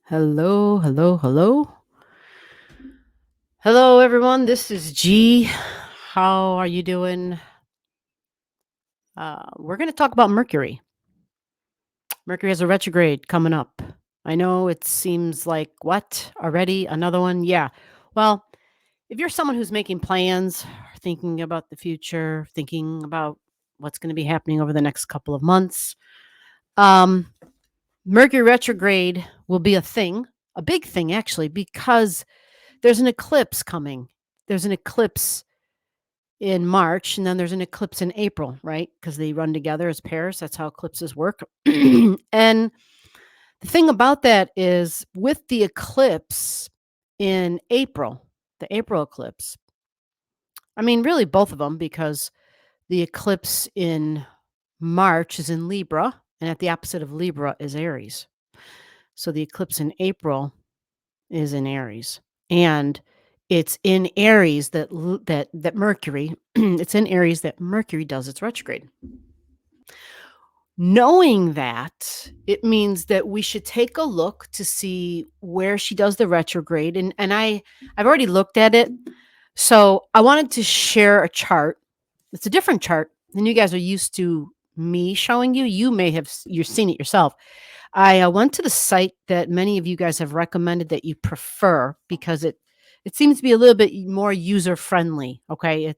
Hello, hello, hello. Hello, everyone. This is G. How are you doing? We're going to talk about Mercury. Mercury has a retrograde coming up. I know it seems like, what? Already? Another one? Yeah. Well, if you're someone who's making plans, thinking about the future, thinking about what's going to be happening over the next couple of months, um, Mercury retrograde will be a thing, a big thing, actually, because there's an eclipse coming. There's an eclipse in March, and then there's an eclipse in April, right? Because they run together as pairs. That's how eclipses work. And the thing about that is with the eclipse in April, the April eclipse, I mean, really both of them, because the eclipse in March is in Libra, and at the opposite of Libra is Aries. So the eclipse in April is in Aries. And it's in Aries that Mercury it's in Aries that Mercury does its retrograde. Knowing that, it means that we should take a look to see where she does the retrograde, and I've already looked at it. So, I wanted to share a chart. It's a different chart than you guys are used to me showing you. You may have you've seen it yourself. I went to the site that many of you guys have recommended that you prefer because it seems to be a little bit more user friendly. Okay,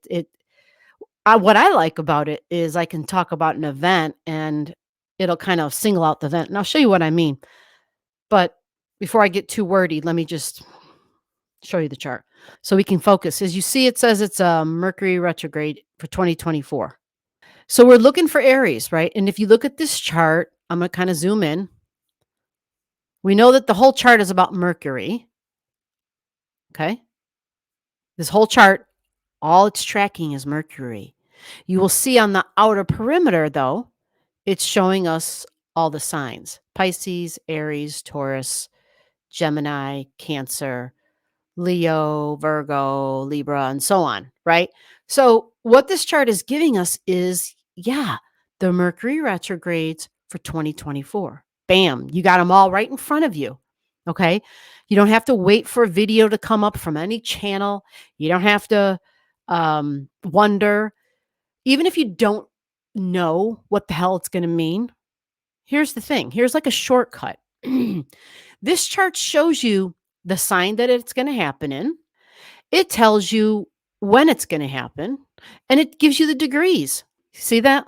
what I like about it is I can talk about an event and it'll kind of single out the event, and I'll show you what I mean. But before I get too wordy, let me just show you the chart so we can focus. As you see, it says it's a Mercury retrograde for 2024. So we're looking for Aries, right? And if you look at this chart, I'm going to kind of zoom in. We know that the whole chart is about Mercury. Okay. This whole chart, all it's tracking is Mercury. You will see on the outer perimeter, though, it's showing us all the signs: Pisces, Aries, Taurus, Gemini, Cancer, Leo, Virgo, Libra, and so on, right? So, what this chart is giving us is, yeah, the Mercury retrogrades for 2024. Bam, you got them all right in front of you. Okay. You don't have to wait for a video to come up from any channel. You don't have to wonder. Even if you don't know what the hell it's going to mean, here's the thing. Here's like a shortcut. This chart shows you the sign that it's going to happen in. It tells you when it's going to happen, and it gives you the degrees. See that?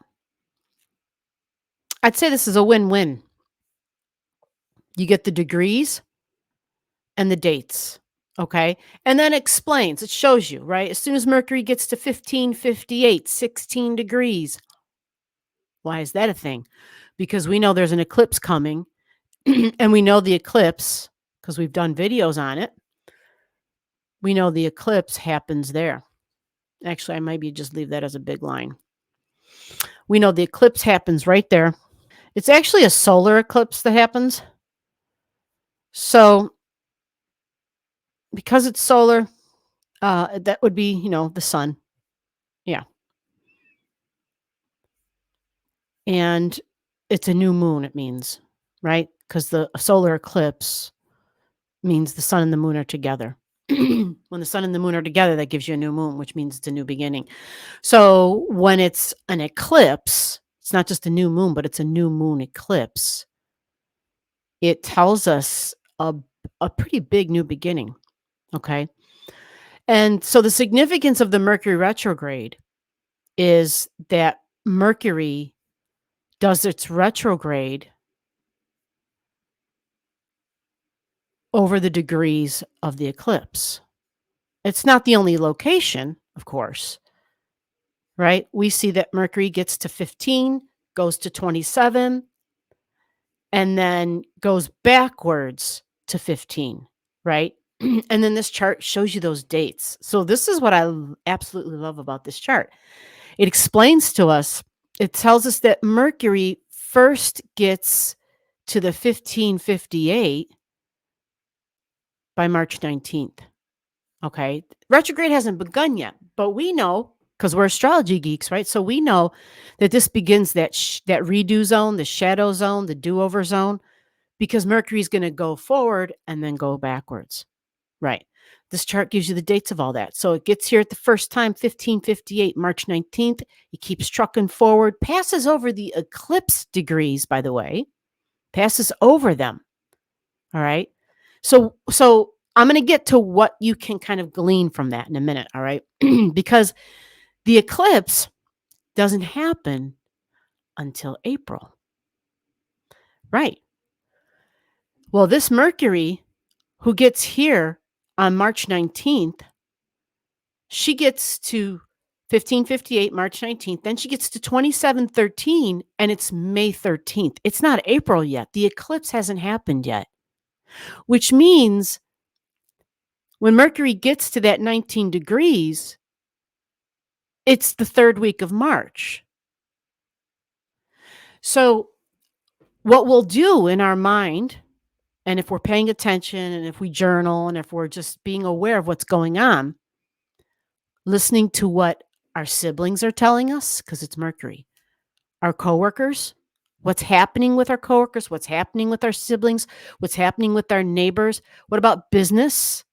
I'd say this is a win-win. You get the degrees and the dates. Okay. And then it explains, it shows you, right? As soon as Mercury gets to 1558, 16 degrees. Why is that a thing? Because we know there's an eclipse coming, and we know the eclipse because we've done videos on it. We know the eclipse happens there. Actually, I maybe just leave that as a big line. We know the eclipse happens right there. It's actually a solar eclipse that happens. So, because it's solar, that would be, the sun. Yeah. And it's a new moon, it means, right? Because the solar eclipse means the sun and the moon are together. When the sun and the moon are together, that gives you a new moon, which means it's a new beginning. So when it's an eclipse, it's not just a new moon, but it's a new moon eclipse. It tells us a pretty big new beginning. Okay. And so the significance of the Mercury retrograde is that Mercury does its retrograde over the degrees of the eclipse. It's not the only location, of course, right? We see that Mercury gets to 15, goes to 27, and then goes backwards to 15, right? And then this chart shows you those dates. So this is what I absolutely love about this chart. It explains to us, it tells us that Mercury first gets to the 1558 by March 19th. Okay. Retrograde hasn't begun yet, but we know, because we're astrology geeks, right? So we know that this begins that redo zone, the shadow zone, the do-over zone because Mercury is going to go forward and then go backwards. Right. This chart gives you the dates of all that. So it gets here at the first time, 1558, March 19th. It keeps trucking forward, passes over the eclipse degrees, by the way, passes over them. All right. So I'm going to get to what you can kind of glean from that in a minute. All right. Because the eclipse doesn't happen until April. Right. Well, this Mercury who gets here on March 19th, she gets to 1558, March 19th. Then she gets to 2713, and it's May 13th. It's not April yet. The eclipse hasn't happened yet, which means when Mercury gets to that 19 degrees, it's the third week of March. So what we'll do in our mind, and if we're paying attention, and if we journal, and if we're just being aware of what's going on, listening to what our siblings are telling us, because it's Mercury, our coworkers, what's happening with our coworkers, what's happening with our siblings, what's happening with our neighbors. What about business,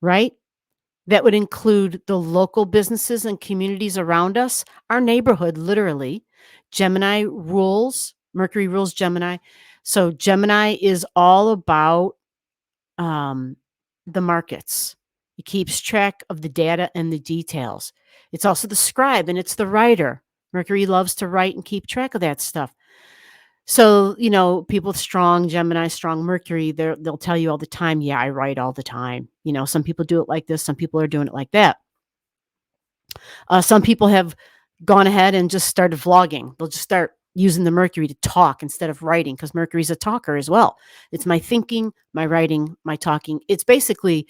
right? That would include the local businesses and communities around us, our neighborhood, literally. Gemini rules, Mercury rules Gemini. So Gemini is all about the markets. It keeps track of the data and the details. It's also the scribe and it's the writer. Mercury loves to write and keep track of that stuff. So, people with strong Gemini, strong Mercury, they'll tell you all the time, yeah, I write all the time. Some people do it like this. Some people are doing it like that. Some people have gone ahead and just started vlogging. They'll just start using the Mercury to talk instead of writing, because Mercury's a talker as well. It's my thinking, my writing, my talking. It's basically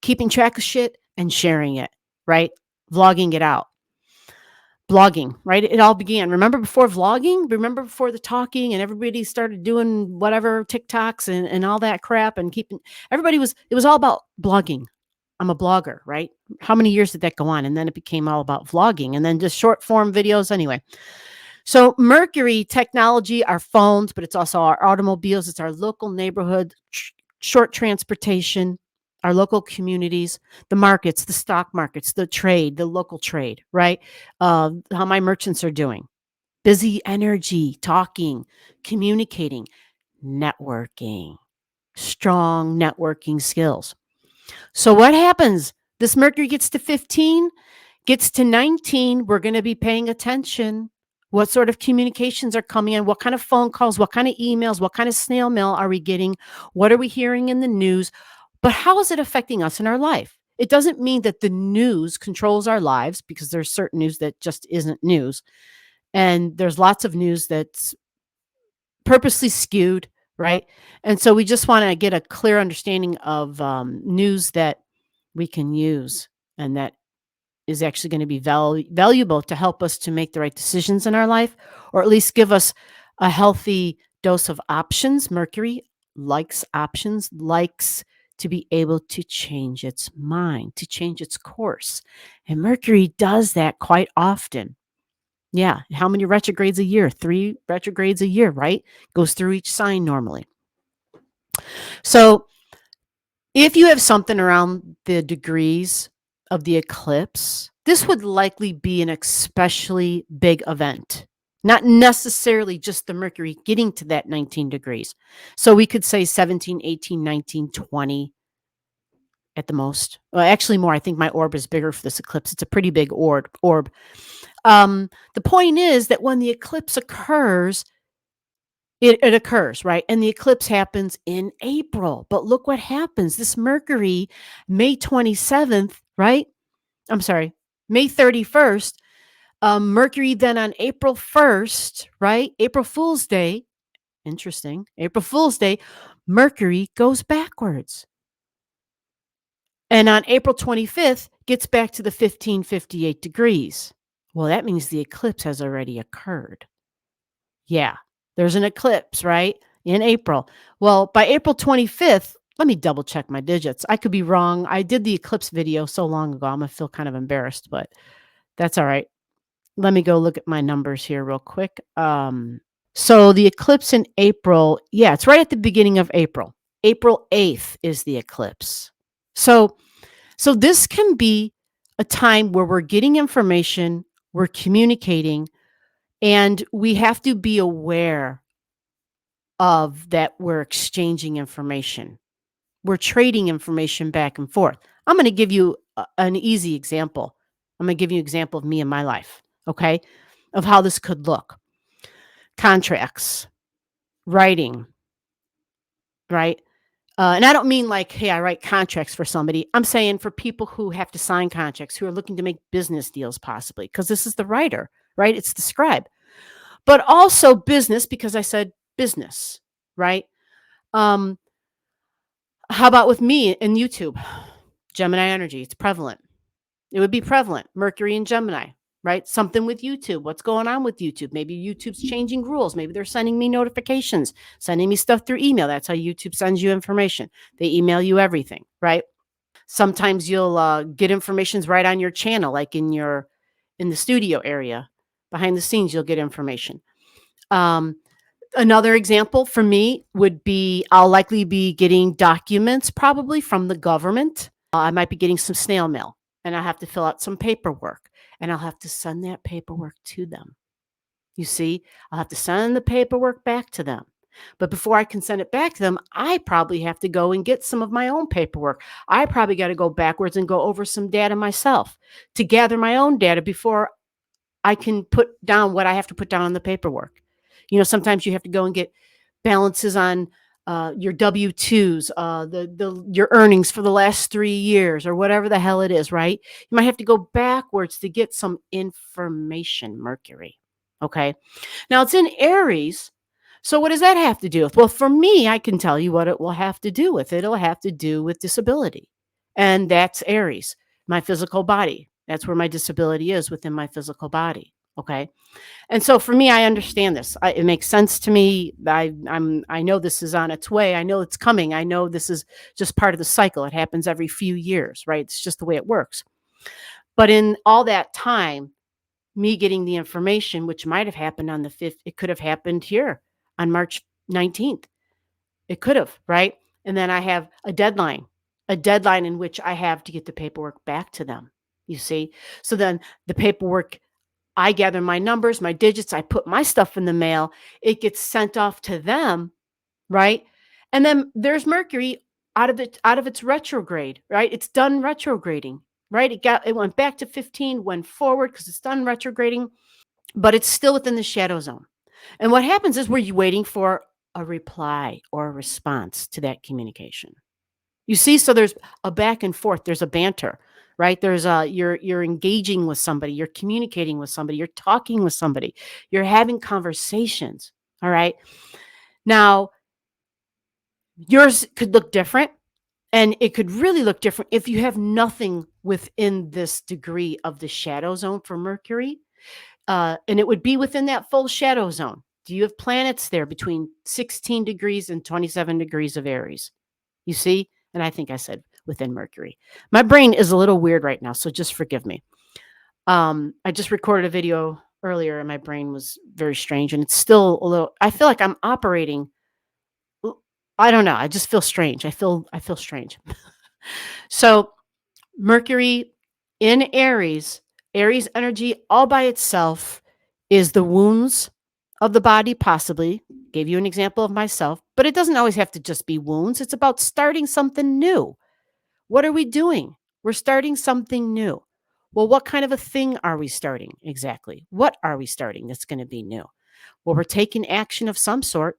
keeping track of shit and sharing it, right? Vlogging it out. Blogging, right? It all began. Remember before vlogging? Remember before the talking and everybody started doing whatever TikToks and all that crap and it was all about blogging. I'm a blogger, right? How many years did that go on? And then it became all about vlogging and then just short form videos anyway. So Mercury technology, our phones, but it's also our automobiles. It's our local neighborhood, short transportation, our local communities, the markets, the stock markets, the trade, the local trade, right? How my merchants are doing. Busy energy, talking, communicating, networking, strong networking skills. So what happens? This Mercury gets to 15, gets to 19. We're going to be paying attention. What sort of communications are coming in? What kind of phone calls? What kind of emails? What kind of snail mail are we getting? What are we hearing in the news? But how is it affecting us in our life? It doesn't mean that the news controls our lives, because there's certain news that just isn't news. And there's lots of news that's purposely skewed, right? And so we just want to get a clear understanding of news that we can use and that is actually going to be valuable to help us to make the right decisions in our life, or at least give us a healthy dose of options. Mercury likes options, likes to be able to change its mind, to change its course. And Mercury does that quite often. Yeah. How many retrogrades a year? 3 retrogrades a year, right? Goes through each sign normally. So if you have something around the degrees of the eclipse, this would likely be an especially big event, not necessarily just the Mercury getting to that 19 degrees. So we could say 17, 18, 19, 20 at the most. Well, actually more. I think my orb is bigger for this eclipse. It's a pretty big orb. The point is that when the eclipse occurs, it occurs, right? And the eclipse happens in April. But look what happens. This Mercury, May 27th, right? I'm sorry, May 31st. Mercury then on April 1st, right? April Fool's Day. Interesting. April Fool's Day, Mercury goes backwards. And on April 25th, gets back to the 1558 degrees. Well, that means the eclipse has already occurred. Yeah, there's an eclipse, right? In April. Well, by April 25th, let me double check my digits. I could be wrong. I did the eclipse video so long ago. I'm going to feel kind of embarrassed, but that's all right. Let me go look at my numbers here real quick. So the eclipse in April, yeah, it's right at the beginning of April. April 8th is the eclipse. So this can be a time where we're getting information, we're communicating, and we have to be aware of that we're exchanging information. We're trading information back and forth. I'm going to give you an easy example. I'm going to give you an example of me in my life, okay, of how this could look. Contracts, writing, right? And I don't mean like, hey, I write contracts for somebody. I'm saying for people who have to sign contracts, who are looking to make business deals, possibly, because this is the writer, right? It's the scribe, but also business, because I said business, right? Um, how about with me in YouTube? Gemini energy, it's prevalent. It would be prevalent. Mercury and Gemini, right? Something with YouTube. What's going on with YouTube? Maybe YouTube's changing rules. Maybe they're sending me notifications, sending me stuff through email. That's how YouTube sends you information. They email you everything, right? Sometimes you'll get informations right on your channel, like in the studio area. Behind the scenes, you'll get information. Um, Another example for me would be I'll likely be getting documents probably from the government. I might be getting some snail mail, and I have to fill out some paperwork, and I'll have to send that paperwork to them. You see, I'll have to send the paperwork back to them. But before I can send it back to them, I probably have to go and get some of my own paperwork. I probably got to go backwards and go over some data myself to gather my own data before I can put down what I have to put down on the paperwork. Sometimes you have to go and get balances on your W-2s, your earnings for the last 3 years, or whatever the hell it is, right? You might have to go backwards to get some information, Mercury. Okay. Now it's in Aries. So what does that have to do with? Well, for me, I can tell you what it will have to do with. It'll have to do with disability. And that's Aries, my physical body. That's where my disability is, within my physical body. Okay. And so for me, I understand this. It makes sense to me. I know this is on its way. I know it's coming. I know this is just part of the cycle. It happens every few years, right? It's just the way it works. But in all that time, me getting the information, which might have happened on the 5th, it could have happened here on March 19th. It could have, right? And then I have a deadline in which I have to get the paperwork back to them. You see? So then the paperwork, I gather my numbers, my digits, I put my stuff in the mail, it gets sent off to them, right? And then there's Mercury out of its retrograde, right? It's done retrograding, right? It went back to 15, went forward because it's done retrograding, but it's still within the shadow zone. And what happens is we're waiting for a reply or a response to that communication. You see, so there's a back and forth, there's a banter, right? There's a you're engaging with somebody, you're communicating with somebody, you're talking with somebody, you're having conversations. All right. Now, yours could look different, and it could really look different if you have nothing within this degree of the shadow zone for Mercury. And it would be within that full shadow zone. Do you have planets there between 16 degrees and 27 degrees of Aries? You see? And I think I said within Mercury. My brain is a little weird right now, so just forgive me. I just recorded a video earlier and my brain was very strange, and it's still a little, I feel like I'm operating. I don't know. I just feel strange. I feel strange. So Mercury in Aries, Aries energy all by itself is the wounds of the body, possibly. Gave you an example of myself, but it doesn't always have to just be wounds. It's about starting something new. What are we doing? We're starting something new. Well, what kind of a thing are we starting exactly? What are we starting that's going to be new? Well, we're taking action of some sort,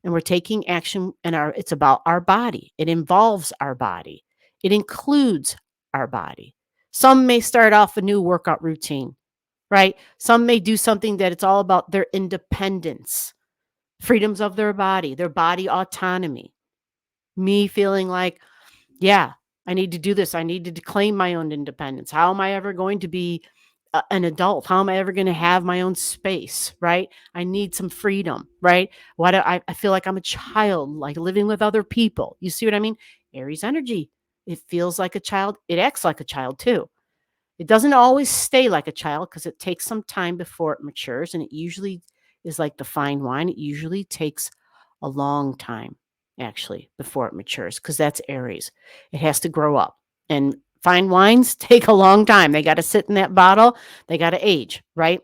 and we're taking action, and it's about our body. It involves our body. It includes our body. Some may start off a new workout routine, right? Some may do something that it's all about their independence, freedoms of their body autonomy. Me feeling like, yeah, I need to do this. I need to claim my own independence. How am I ever going to be an adult? How am I ever going to have my own space? Right? I need some freedom. Right? I feel like I'm a child, like living with other people. You see what I mean? Aries energy. It feels like a child. It acts like a child too. It doesn't always stay like a child because it takes some time before it matures, and it usually is like the fine wine. It usually takes a long time, actually, before it matures, because that's Aries. It has to grow up. And fine wines take a long time. They got to sit in that bottle, they got to age, right?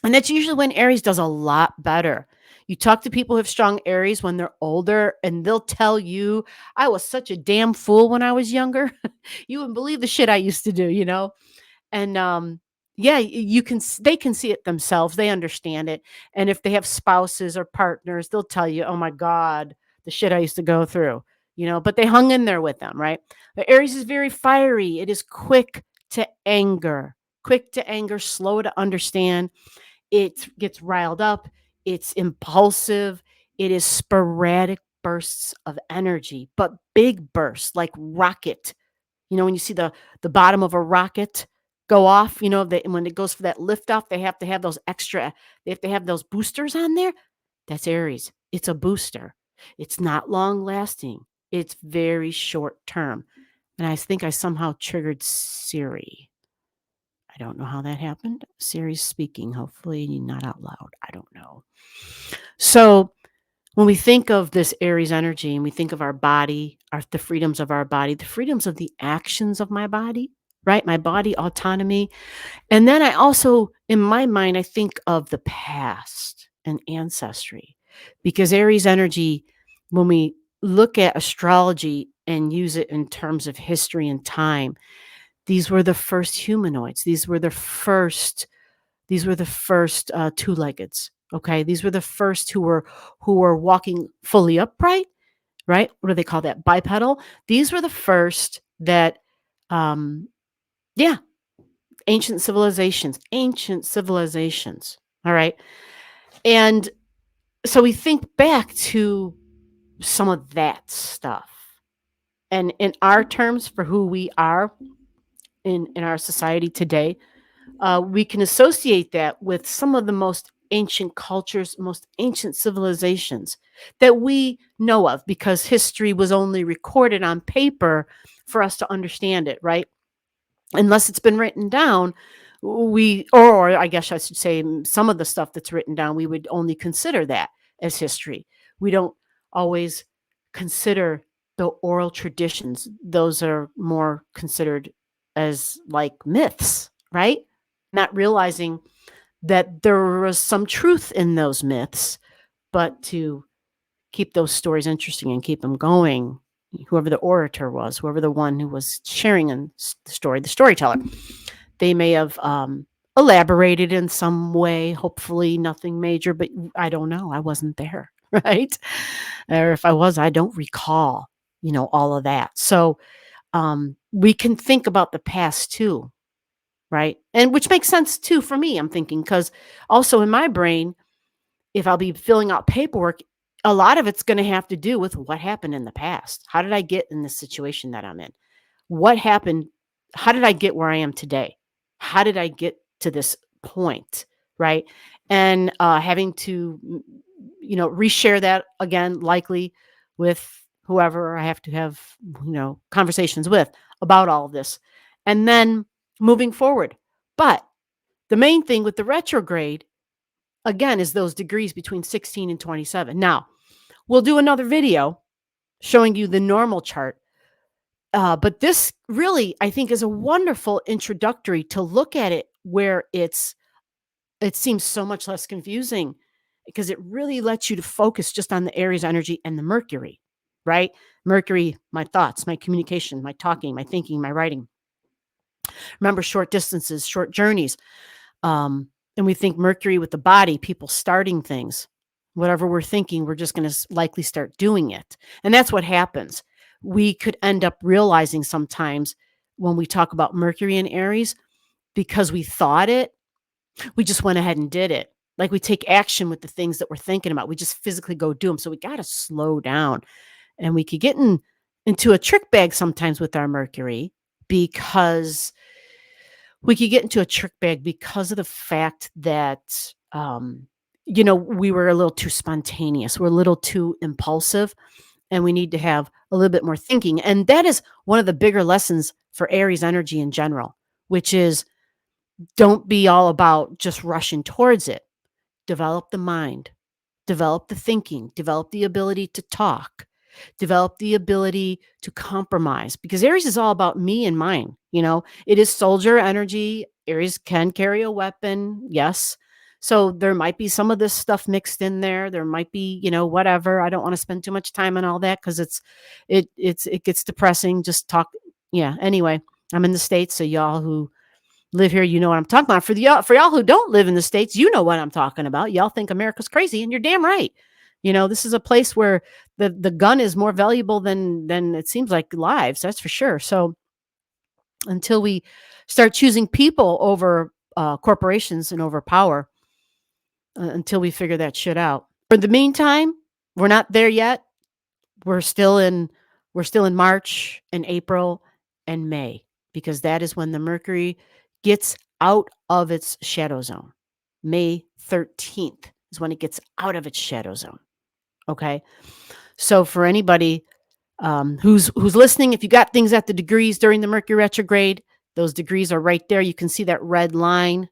And that's usually when Aries does a lot better. You talk to people who have strong Aries when they're older, and they'll tell you, I was such a damn fool when I was younger. You wouldn't believe the shit I used to do, you know? And yeah, you can they can see it themselves. They understand it. And if they have spouses or partners, they'll tell you, "Oh my god, the shit I used to go through." You know, but they hung in there with them, right? But Aries is very fiery. It is quick to anger. Quick to anger, slow to understand. It gets riled up. It's impulsive. It is sporadic bursts of energy, but big bursts like rocket. You know, when you see the bottom of a rocket go off, you know, when it goes for that lift off, they have to have those extra, they have to have those boosters on there. That's Aries. It's a booster. It's not long lasting. It's very short term. And I think I somehow triggered Siri. I don't know how that happened. Siri's speaking, hopefully not out loud. I don't know. So when we think of this Aries energy and we think of our body, the freedoms of our body, the freedoms of the actions of my body, right? My body autonomy. And then I also, in my mind, I think of the past and ancestry, because Aries energy, when we look at astrology and use it in terms of history and time, these were the first humanoids. These were the first two-leggeds. Okay, these were the first who were walking fully upright, right? What do they call that? Bipedal. These were the first that, um, yeah, ancient civilizations. All right, and so we think back to some of that stuff, and in our terms for who we are in our society today, we can associate that with some of the most ancient cultures, most ancient civilizations that we know of, because history was only recorded on paper for us to understand it, right? Unless it's been written down, or I guess I should say, some of the stuff that's written down, we would only consider that as history. We don't always consider the oral traditions. Those are more considered as like myths, right? Not realizing that there was some truth in those myths, but to keep those stories interesting and keep them going, whoever the orator was, whoever the one who was sharing the story, the storyteller, they may have elaborated in some way, hopefully nothing major, but I don't know. I wasn't there, right? Or if I was, I don't recall, all of that. So we can think about the past too, right? And which makes sense too for me, I'm thinking, because also in my brain, if I'll be filling out paperwork, a lot of it's going to have to do with what happened in the past. How did I get in the situation that I'm in? What happened? How did I get where I am today? How did I get to this point? Right. And having to, reshare that again, likely with whoever I have to have, conversations with about all of this. And then moving forward. But the main thing with the retrograde, again, is those degrees between 16 and 27. Now, we'll do another video showing you the normal chart. But this really, I think, is a wonderful introductory to look at it, where it seems so much less confusing, because it really lets you to focus just on the Aries energy and the Mercury, right? Mercury, my thoughts, my communication, my talking, my thinking, my writing. Remember, short distances, short journeys. And we think Mercury with the body, people starting things. Whatever we're thinking, we're just going to likely start doing it. And that's what happens. We could end up realizing sometimes when we talk about Mercury and Aries, because we thought it, we just went ahead and did it. Like we take action with the things that we're thinking about. We just physically go do them. So we got to slow down. And we could get into a trick bag sometimes with our Mercury, because we could get into a trick bag because of the fact that, we were a little too spontaneous. We're a little too impulsive, and we need to have a little bit more thinking. And that is one of the bigger lessons for Aries energy in general, which is don't be all about just rushing towards it. develop the mind, develop the thinking, develop the ability to talk, develop the ability to compromise, because Aries is all about me and mine. It is soldier energy. Aries can carry a weapon. Yes. So there might be some of this stuff mixed in there. There might be, whatever. I don't want to spend too much time on all that because it gets depressing. Just talk. Yeah. Anyway, I'm in the States. So y'all who live here, you know what I'm talking about. For y'all who don't live in the States, you know what I'm talking about. Y'all think America's crazy, and you're damn right. This is a place where the gun is more valuable than it seems like lives. That's for sure. So until we start choosing people over corporations and over power, until we figure that shit out. For the meantime, we're not there yet. We're still in March and April and May, because that is when the Mercury gets out of its shadow zone. May 13th is when it gets out of its shadow zone. Okay. So for anybody who's listening, if you got things at the degrees during the Mercury retrograde, those degrees are right there. You can see that red line,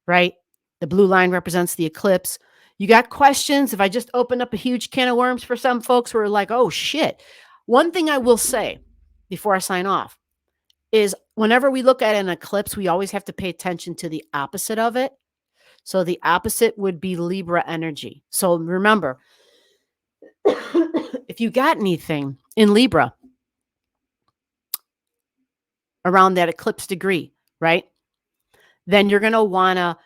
right? The blue line represents the eclipse. You got questions? If I just opened up a huge can of worms for some folks who are like, oh shit. One thing I will say before I sign off is whenever we look at an eclipse, we always have to pay attention to the opposite of it. So the opposite would be Libra energy. So remember, if you got anything in Libra around that eclipse degree, right? Then you're going to want to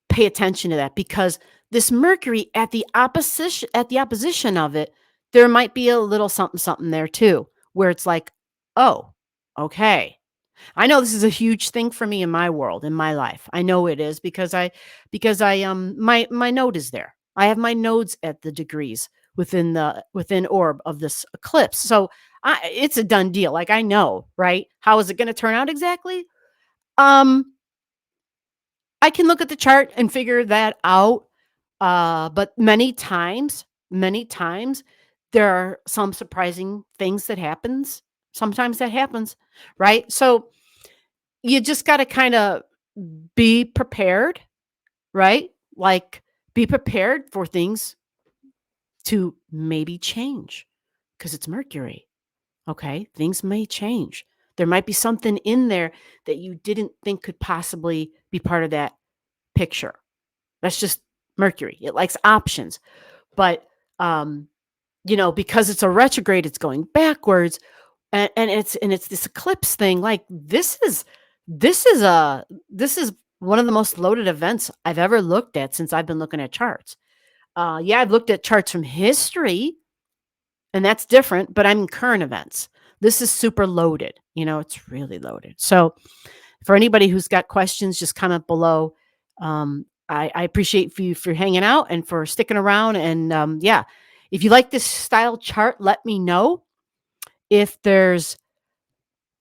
pay attention to that, because this Mercury at the opposition of it, there might be a little something something there too, where it's like, oh, okay. I know this is a huge thing for me in my world, in my life. I know it is because my node is there. I have my nodes at the degrees within orb of this eclipse. So it's a done deal. Like, I know, right? How is it going to turn out exactly? I can look at the chart and figure that out. But many times, there are some surprising things that happens. Sometimes that happens, right? So you just got to kind of be prepared, right? Like, be prepared for things to maybe change, because it's Mercury. Okay. Things may change. There might be something in there that you didn't think could possibly be part of that picture. That's just Mercury. It likes options. But, because it's a retrograde, it's going backwards. And it's this eclipse thing. Like, this is one of the most loaded events I've ever looked at since I've been looking at charts. Yeah, I've looked at charts from history, and that's different, but I'm in current events. This is super loaded. It's really loaded. So for anybody who's got questions, just comment below. I appreciate you for hanging out and for sticking around. And yeah, if you like this style chart, let me know. If there's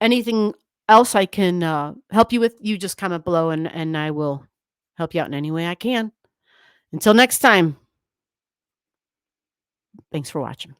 anything else I can help you with, you just comment below, and I will help you out in any way I can. Until next time, thanks for watching.